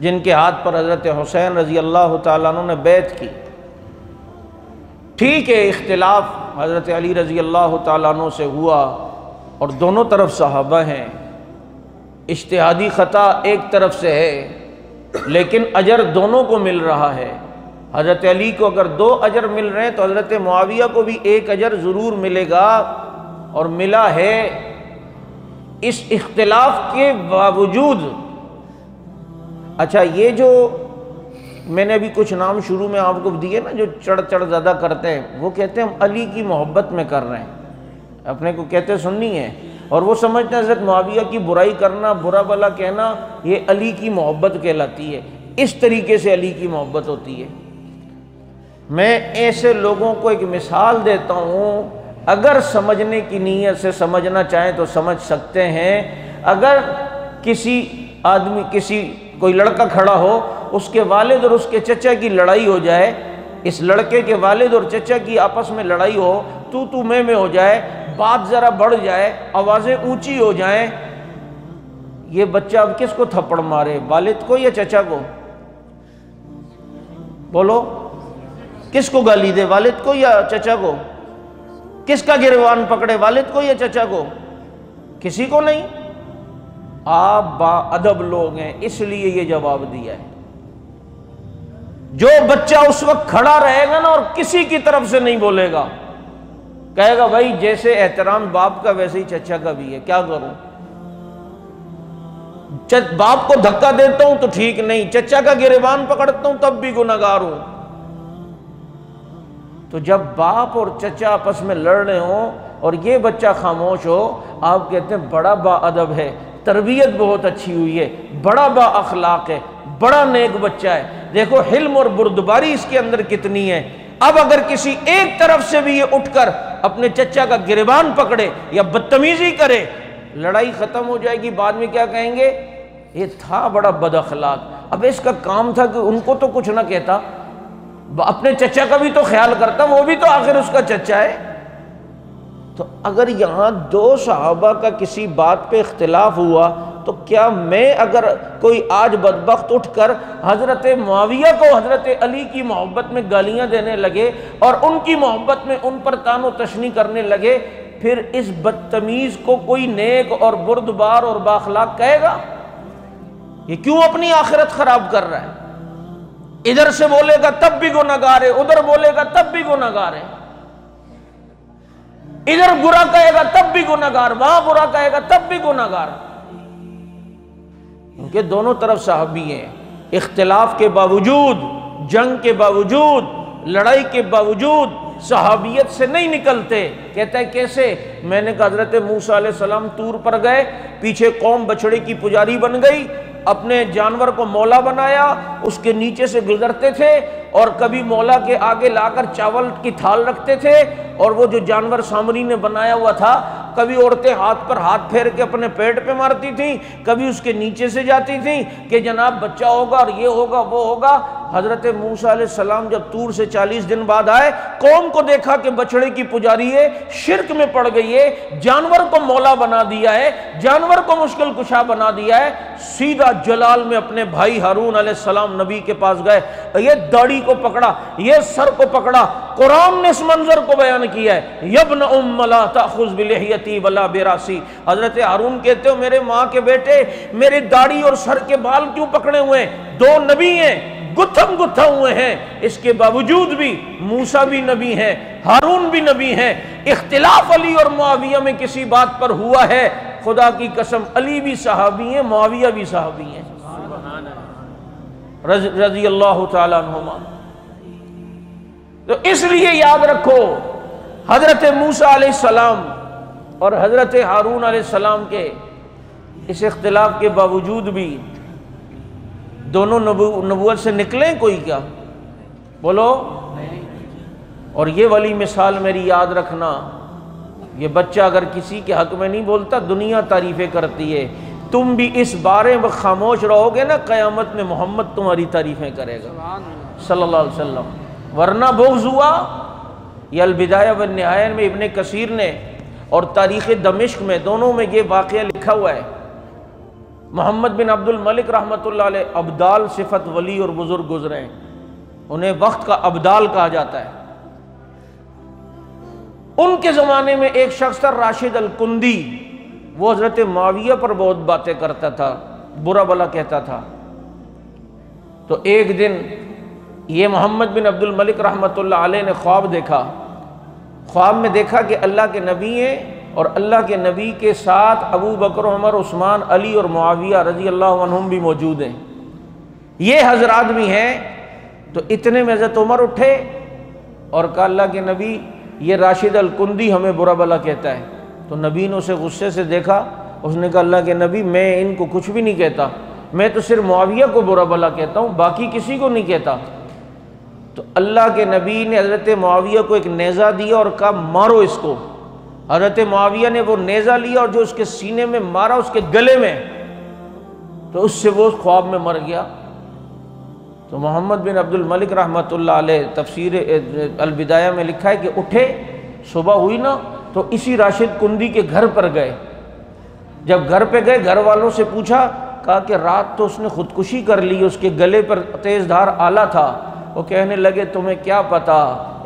جن کے ہاتھ پر حضرت حسین رضی اللہ تعالیٰ عنہ نے بیعت کی۔ ٹھیک ہے، اختلاف حضرت علی رضی اللہ تعالیٰ عنہ سے ہوا اور دونوں طرف صحابہ ہیں، اجتہادی خطا ایک طرف سے ہے لیکن اجر دونوں کو مل رہا ہے۔ حضرت علی کو اگر 2 اجر مل رہے ہیں تو حضرت معاویہ کو بھی 1 اجر ضرور ملے گا، اور ملا ہے۔ اس اختلاف کے باوجود، اچھا یہ جو میں نے ابھی کچھ نام شروع میں آپ کو دیے نا جو چڑھ زیادہ کرتے ہیں، وہ کہتے ہیں ہم علی کی محبت میں کر رہے ہیں، اپنے کو کہتے سننی ہے، اور وہ سمجھتے ہیں حضرت معاویہ کی برائی کرنا، برا بلا کہنا، یہ علی کی محبت کہلاتی ہے۔ اس طریقے سے علی کی محبت ہوتی ہے۔ میں ایسے لوگوں کو ایک مثال دیتا ہوں، اگر سمجھنے کی نیت سے سمجھنا چاہیں تو سمجھ سکتے ہیں۔ اگر کسی آدمی، کوئی لڑکا کھڑا ہو، اس کے والد اور اس کے چچا کی لڑائی ہو جائے، اس لڑکے کے والد اور چچا کی آپس میں لڑائی ہو، تو میں ہو جائے، بات ذرا بڑھ جائے، آوازیں اونچی ہو جائیں، یہ بچہ اب کس کو تھپڑ مارے، والد کو یا چچا کو؟ بولو، کس کو گالی دے، والد کو یا چچا کو؟ کس کا گریبان پکڑے، والد کو یا چچا کو؟ کسی کو نہیں۔ آپ با ادب لوگ ہیں اس لیے یہ جواب دیا ہے۔ جو بچہ اس وقت کھڑا رہے گا نا اور کسی کی طرف سے نہیں بولے گا، کہے گا بھائی جیسے احترام باپ کا ویسے ہی چچا کا بھی ہے، کیا کروں؟ باپ کو دھکا دیتا ہوں تو ٹھیک نہیں، چچا کا گریبان پکڑتا ہوں تب بھی گنہگار ہوں۔ تو جب باپ اور چچا آپس میں لڑ رہے ہوں اور یہ بچہ خاموش ہو، آپ کہتے ہیں بڑا با ادب ہے، تربیت بہت اچھی ہوئی ہے، بڑا با اخلاق ہے، بڑا نیک بچہ ہے۔ دیکھو حلم اور بردباری اس کے اندر کتنی ہے۔ اب اگر کسی ایک طرف سے بھی یہ اٹھ کر اپنے چچا کا گریبان پکڑے یا بدتمیزی کرے، لڑائی ختم ہو جائے گی، بعد میں کیا کہیں گے؟ یہ تھا بڑا بد اخلاق، اب اس کا کام تھا کہ ان کو تو کچھ نہ کہتا، اپنے چچا کا بھی تو خیال کرتا، وہ بھی تو آخر اس کا چچا ہے۔ تو اگر یہاں 2 صحابہ کا کسی بات پہ اختلاف ہوا تو کیا میں اگر کوئی آج بدبخت اٹھ کر حضرت معاویہ کو حضرت علی کی محبت میں گالیاں دینے لگے اور ان کی محبت میں ان پر طعن و تشنیع کرنے لگے، پھر اس بدتمیز کو کوئی نیک اور بردبار اور بااخلاق کہے گا؟ یہ کیوں اپنی آخرت خراب کر رہا ہے؟ ادھر سے بولے گا تب بھی گنہگار ہے، ادھر بولے گا تب بھی گنہگار ہے، ادھر برا کہے گا تب بھی گنہگار، وہاں برا کہے گا تب بھی گنہگار۔ کیونکہ دونوں طرف صحابی ہیں، اختلاف کے باوجود، جنگ کے باوجود، لڑائی کے باوجود صحابیت سے نہیں نکلتے۔ کہتا ہے کیسے؟ میں نے کہا حضرت موسیٰ علیہ السلام طور پر گئے، پیچھے قوم بچڑے کی پجاری بن گئی، اپنے جانور کو مولا بنایا، اس کے نیچے سے گزرتے تھے اور کبھی مولا کے آگے لا کر چاول کی تھال رکھتے تھے، اور وہ جو جانور سامری نے بنایا ہوا تھا، کبھی عورتیں ہاتھ پر ہاتھ پھیر کے اپنے پیٹ پہ مارتی تھیں، کبھی اس کے نیچے سے جاتی تھیں کہ جناب بچہ ہوگا اور یہ ہوگا وہ ہوگا۔ حضرت موسیٰ علیہ السلام جب طور سے 40 دن بعد آئے، قوم کو دیکھا کہ بچڑے کی پجاری ہے، شرک میں پڑ گئی ہے، جانور کو مولا بنا دیا ہے، جانور کو مشکل کشا بنا دیا ہے، سیدھا جلال میں اپنے بھائی ہارون علیہ السلام نبی کے پاس گئے، یہ داڑھی کو پکڑا، یہ سر کو پکڑا۔ قرآن نے اس منظر کو بیان کیا ہے، یبن ام لا تأخذ بلحیتی ولا براسی۔ حضرت ہارون کہتے ہو میرے ماں کے بیٹے، میرے داڑھی اور سر کے بال کیوں پکڑے ہوئے ہیں؟ 2 نبی ہیں، گتھم گتھا ہوئے ہیں، اس کے باوجود بھی موسیٰ بھی نبی ہیں، ہارون بھی نبی ہیں۔ اختلاف علی اور معاویہ میں کسی بات پر ہوا ہے، خدا کی قسم علی بھی صحابی ہیں، معاویہ بھی صحابی ہیں رضی اللہ تعالیٰ عنہما۔ تو اس لیے یاد رکھو، حضرت موسیٰ علیہ السلام اور حضرت ہارون علیہ السلام کے اس اختلاف کے باوجود بھی دونوں نبوت سے نکلیں کوئی کیا؟ بولو۔ اور یہ والی مثال میری یاد رکھنا، یہ بچہ اگر کسی کے حق میں نہیں بولتا دنیا تعریفیں کرتی ہے، تم بھی اس بارے میں خاموش رہو گے نا، قیامت میں محمد تمہاری تعریفیں کرے گا صلی اللہ علیہ وسلم۔ ورنہ بغض ہوا، یہ البدایہ والنہایہ میں ابن کثیر نے اور تاریخ دمشق میں دونوں میں یہ واقعہ لکھا ہوا ہے محمد بن عبد الملک رحمۃ اللہ علیہ ابدال صفت ولی اور بزرگ گزرے ہیں، انہیں وقت کا ابدال کہا جاتا ہے۔ ان کے زمانے میں ایک شخص تھا راشد الکندی، وہ حضرت معاویہ پر بہت باتیں کرتا تھا، برا بھلا کہتا تھا۔ تو ایک دن یہ محمد بن عبد الملک رحمۃ اللہ علیہ نے خواب دیکھا، خواب میں دیکھا کہ اللہ کے نبی ہیں اور اللہ کے نبی کے ساتھ ابو بکر، عمر، عثمان، علی اور معاویہ رضی اللہ عنہم بھی موجود ہیں، یہ حضرات بھی ہیں۔ تو اتنے میں حضرت عمر اٹھے اور کہا اللہ کے نبی یہ راشد الکندی ہمیں برا بھلا کہتا ہے۔ تو نبی نے اسے غصے سے دیکھا، اس نے کہا اللہ کے نبی میں ان کو کچھ بھی نہیں کہتا، میں تو صرف معاویہ کو برا بھلا کہتا ہوں، باقی کسی کو نہیں کہتا۔ تو اللہ کے نبی نے حضرت معاویہ کو ایک نیزہ دیا اور کہا مارو اس کو۔ حضرت معاویہ نے وہ نیزہ لیا اور جو اس کے سینے میں مارا اس کے گلے میں، تو اس سے وہ خواب میں مر گیا۔ تو محمد بن عبد الملک رحمۃ اللہ علیہ تفسیر البدایہ میں لکھا ہے کہ اٹھے، صبح ہوئی نا تو اسی راشد کندی کے گھر پر گئے۔ جب گھر پہ گئے گھر والوں سے پوچھا، کہا کہ رات تو اس نے خودکشی کر لی، اس کے گلے پر تیز دھار آلہ تھا۔ وہ کہنے لگے تمہیں کیا پتا،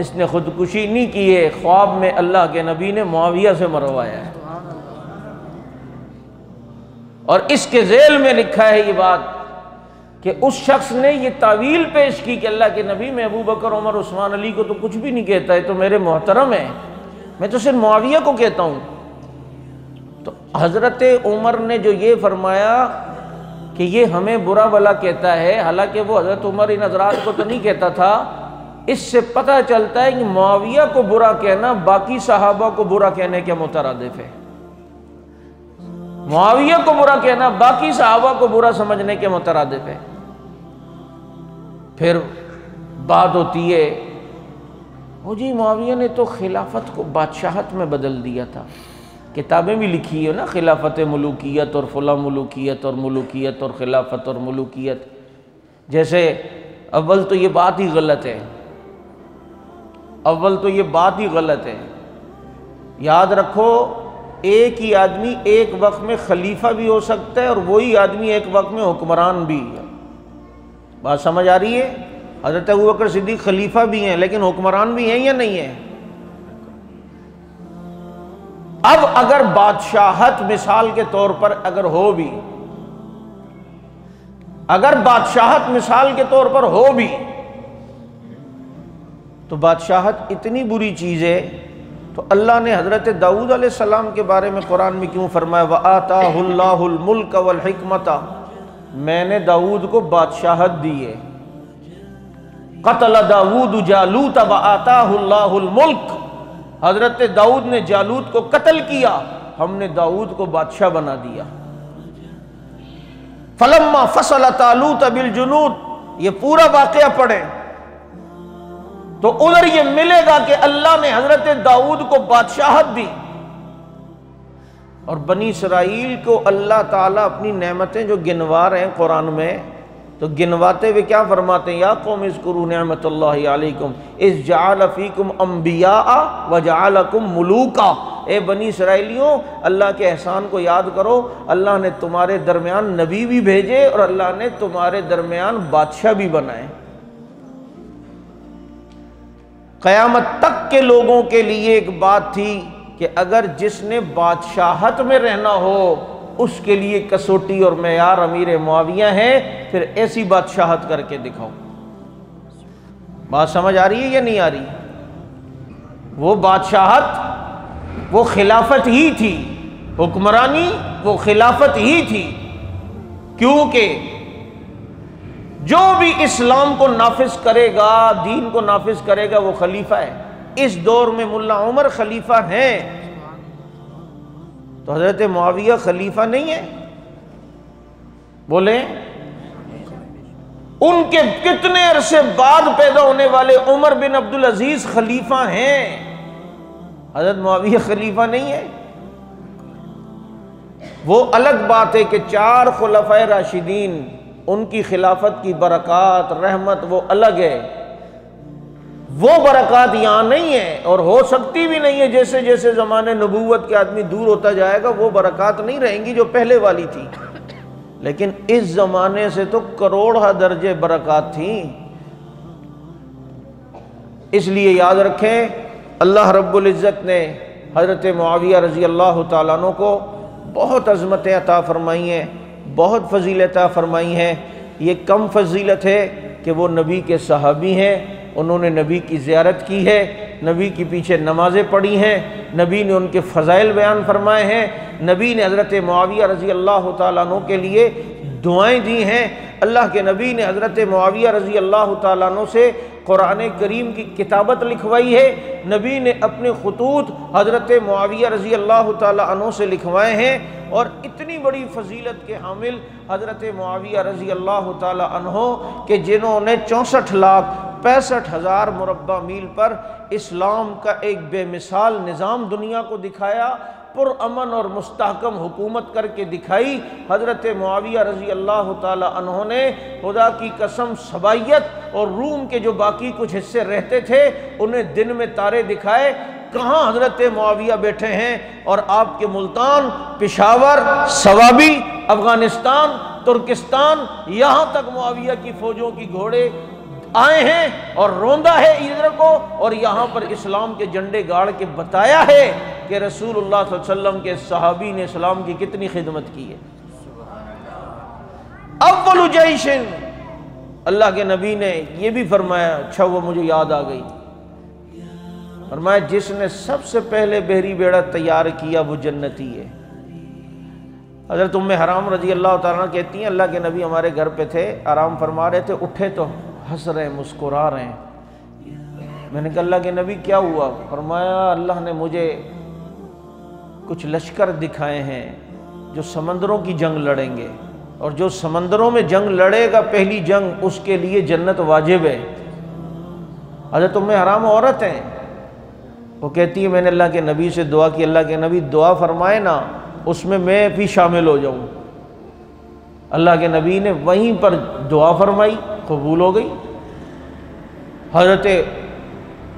اس نے خودکشی نہیں کی ہے، خواب میں اللہ کے نبی نے معاویہ سے مروایا ہے۔ اور اس کے ذیل میں لکھا ہے یہ بات کہ اس شخص نے یہ تعویل پیش کی کہ اللہ کے نبی میں ابو بکر، عمر، عثمان، علی کو تو کچھ بھی نہیں کہتا ہے، تو میرے محترم ہیں، میں تو صرف معاویہ کو کہتا ہوں۔ تو حضرت عمر نے جو یہ فرمایا کہ یہ ہمیں برا بھلا کہتا ہے، حالانکہ وہ حضرت عمر ان حضرات کو تو نہیں کہتا تھا، اس سے پتہ چلتا ہے کہ معاویہ کو برا کہنا باقی صحابہ کو برا کہنے کے مترادف ہے۔ معاویہ کو برا کہنا باقی صحابہ کو برا سمجھنے کے مترادف ہے۔ پھر بات ہوتی ہے وہ جی معاویہ نے تو خلافت کو بادشاہت میں بدل دیا تھا، کتابیں بھی لکھی ہے نا، خلافت ملوکیت اور فلاں ملوکیت اور ملوکیت اور خلافت اور ملوکیت۔ جیسے اول تو یہ بات ہی غلط ہے، اول تو یہ بات ہی غلط ہے۔ یاد رکھو ایک ہی آدمی ایک وقت میں خلیفہ بھی ہو سکتا ہے اور وہی آدمی ایک وقت میں حکمران بھی ہے۔ بات سمجھ آ رہی ہے؟ حضرت ابوبکر صدیق خلیفہ بھی ہیں لیکن حکمران بھی ہیں یا نہیں ہیں؟ اب اگر بادشاہت مثال کے طور پر اگر ہو بھی، اگر بادشاہت مثال کے طور پر ہو بھی تو بادشاہت اتنی بری چیز ہے، تو اللہ نے حضرت داؤد علیہ السلام کے بارے میں قرآن میں کیوں فرمایا وَآتَاهُ اللَّهُ الْمُلْكَ وَالْحِكْمَةَ، میں نے داؤد کو بادشاہت دی ہے۔ قتل داؤد جالوت وآتاہ اللہ الملک، حضرت داؤد نے جالوت کو قتل کیا، ہم نے داؤد کو بادشاہ بنا دیا۔ فلما فصل طالوت بالجنود، یہ پورا واقعہ پڑھیں تو ادھر یہ ملے گا کہ اللہ نے حضرت داؤد کو بادشاہت دی، اور بنی اسرائیل کو اللہ تعالیٰ اپنی نعمتیں جو گنوا رہے ہیں قرآن میں، تو گنواتے ہوئے کیا فرماتے ہیں یا قوم اذکروا نعمت اللہ علیکم اذ جعل فیکم انبیاء وجعلکم ملوکا، اے بنی اسرائیلیوں اللہ کے احسان کو یاد کرو، اللہ نے تمہارے درمیان نبی بھی بھیجے اور اللہ نے تمہارے درمیان بادشاہ بھی بنائے۔ قیامت تک کے لوگوں کے لیے ایک بات تھی کہ اگر جس نے بادشاہت میں رہنا ہو اس کے لیے کسوٹی اور معیار امیر معاویہ ہے، پھر ایسی بادشاہت کر کے دکھاؤ۔ بات سمجھ آ رہی ہے یا نہیں آ رہی؟ وہ بادشاہت وہ خلافت ہی تھی، حکمرانی وہ خلافت ہی تھی، کیونکہ جو بھی اسلام کو نافذ کرے گا، دین کو نافذ کرے گا، وہ خلیفہ ہے۔ اس دور میں ملا عمر خلیفہ ہیں، تو حضرت معاویہ خلیفہ نہیں ہے؟ بولیں ان کے کتنے عرصے بعد پیدا ہونے والے عمر بن عبدالعزیز خلیفہ ہیں، حضرت معاویہ خلیفہ نہیں ہے؟ وہ الگ بات ہے کہ 4 خلفائے راشدین ان کی خلافت کی برکات رحمت وہ الگ ہے، وہ برکات یہاں نہیں ہے اور ہو سکتی بھی نہیں ہے۔ جیسے جیسے زمانے نبوت کے آدمی دور ہوتا جائے گا وہ برکات نہیں رہیں گی جو پہلے والی تھی، لیکن اس زمانے سے تو کروڑہ درجے برکات تھیں۔ اس لیے یاد رکھیں اللہ رب العزت نے حضرت معاویہ رضی اللہ تعالیٰ عنہ کو بہت عظمتیں عطا فرمائی ہیں، بہت فضیلت عطا فرمائی ہیں۔ یہ کم فضیلت ہے کہ وہ نبی کے صحابی ہیں، انہوں نے نبی کی زیارت کی ہے، نبی کے پیچھے نمازیں پڑھی ہیں، نبی نے ان کے فضائل بیان فرمائے ہیں، نبی نے حضرت معاویہ رضی اللہ تعالیٰ عنہ کے لیے دعائیں دی ہیں۔ اللہ کے نبی نے حضرت معاویہ رضی اللہ تعالیٰ عنہ سے قرآن کریم کی کتابت لکھوائی ہے، نبی نے اپنے خطوط حضرت معاویہ رضی اللہ تعالیٰ عنہ سے لکھوائے ہیں، اور اتنی بڑی فضیلت کے حامل حضرت معاویہ رضی اللہ تعالیٰ عنہ کہ جنہوں نے 64,65,000 مربع میل پر اسلام کا ایک بے مثال نظام دنیا کو دکھایا، پرامن اور مستحکم حکومت کر کے دکھائی۔ حضرت معاویہ رضی اللہ تعالی عنہ نے خدا کی قسم سبائیت اور روم کے جو باقی کچھ حصے رہتے تھے انہیں دن میں تارے دکھائے، کہاں حضرت معاویہ بیٹھے ہیں، اور آپ کے ملتان، پشاور، سوابی، افغانستان، ترکستان، یہاں تک معاویہ کی فوجوں کی گھوڑے آئے ہیں اور روندا ہے ادھر کو، اور یہاں پر اسلام کے جھنڈے گاڑ کے بتایا ہے کہ رسول اللہ صلی اللہ علیہ وسلم کے صحابی نے اسلام کی کتنی خدمت کی ہے۔ اول جیش، اللہ کے نبی نے یہ بھی فرمایا، اچھا وہ مجھے یاد آ گئی، فرمایا جس نے سب سے پہلے بحری بیڑا تیار کیا وہ جنتی ہے۔ حضرت ام حرام رضی اللہ تعالیٰ کہتی ہیں اللہ کے نبی ہمارے گھر پہ تھے، آرام فرما رہے تھے، اٹھے تو ہنس رہے ہیں، مسکرا رہے ہیں۔ میں نے کہا اللہ کے نبی کیا ہوا؟ فرمایا اللہ نے مجھے کچھ لشکر دکھائے ہیں جو سمندروں کی جنگ لڑیں گے، اور جو سمندروں میں جنگ لڑے گا پہلی جنگ اس کے لیے جنت واجب ہے۔ حضرت ام حرام عورت ہیں، وہ کہتی ہے میں نے اللہ کے نبی سے دعا کی، اللہ کے نبی دعا فرمائے نا اس میں میں بھی شامل ہو جاؤں۔ اللہ کے نبی نے وہیں پر دعا فرمائی، قبول ہو گئی۔ حضرت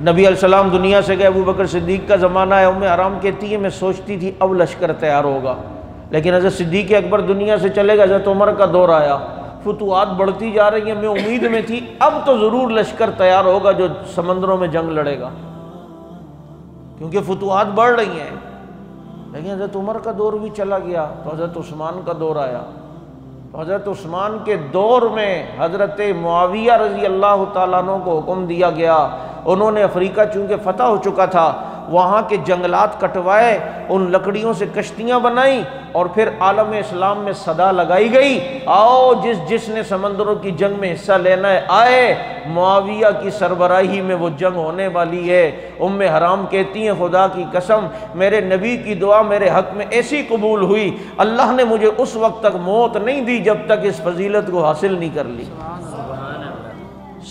نبی علیہ السلام دنیا سے گئے، ابو بکر صدیق کا زمانہ ہے، ام حرام کہتی ہے میں سوچتی تھی اب لشکر تیار ہوگا، لیکن حضرت صدیق اکبر دنیا سے چلے گئے، حضرت عمر کا دور آیا، فتوحات بڑھتی جا رہی ہیں، میں امید میں تھی اب تو ضرور لشکر تیار ہوگا جو سمندروں میں جنگ لڑے گا، کیونکہ فتوحات بڑھ رہی ہیں۔ لیکن حضرت عمر کا دور بھی چلا گیا تو حضرت عثمان کا دور آیا، تو حضرت عثمان کے دور میں حضرت معاویہ رضی اللہ تعالیٰ عنہ کو حکم دیا گیا، انہوں نے افریقہ چونکہ فتح ہو چکا تھا وہاں کے جنگلات کٹوائے، ان لکڑیوں سے کشتیاں بنائیں، اور پھر عالم اسلام میں صدا لگائی گئی آؤ جس نے سمندروں کی جنگ میں حصہ لینا ہے آئے، معاویہ کی سربراہی میں وہ جنگ ہونے والی ہے۔ ام حرام کہتی ہیں خدا کی قسم میرے نبی کی دعا میرے حق میں ایسی قبول ہوئی، اللہ نے مجھے اس وقت تک موت نہیں دی جب تک اس فضیلت کو حاصل نہیں کر لی۔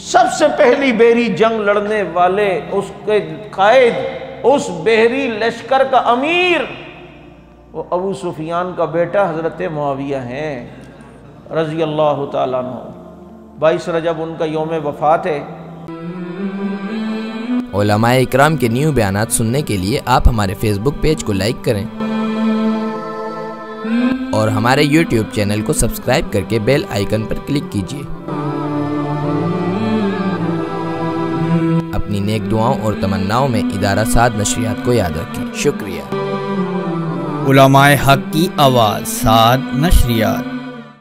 سب سے پہلی بحری جنگ لڑنے والے، اس کے قائد، اس بحری لشکر کا امیر وہ ابو سفیان کا بیٹا حضرت معاویہ ہیں رضی اللہ تعالیٰ عنہ۔ 22 رجب ان کا یوم وفات ہے۔ علماء اکرام کے نیو بیانات سننے کے لیے آپ ہمارے فیس بک پیج کو لائک کریں اور ہمارے یوٹیوب چینل کو سبسکرائب کر کے بیل آئیکن پر کلک کیجیے۔ اپنی نیک دعاؤں اور تمناؤں میں ادارہ سعد نشریات کو یاد رکھیں۔ شکریہ۔ علماء حق کی آواز، سعد نشریات۔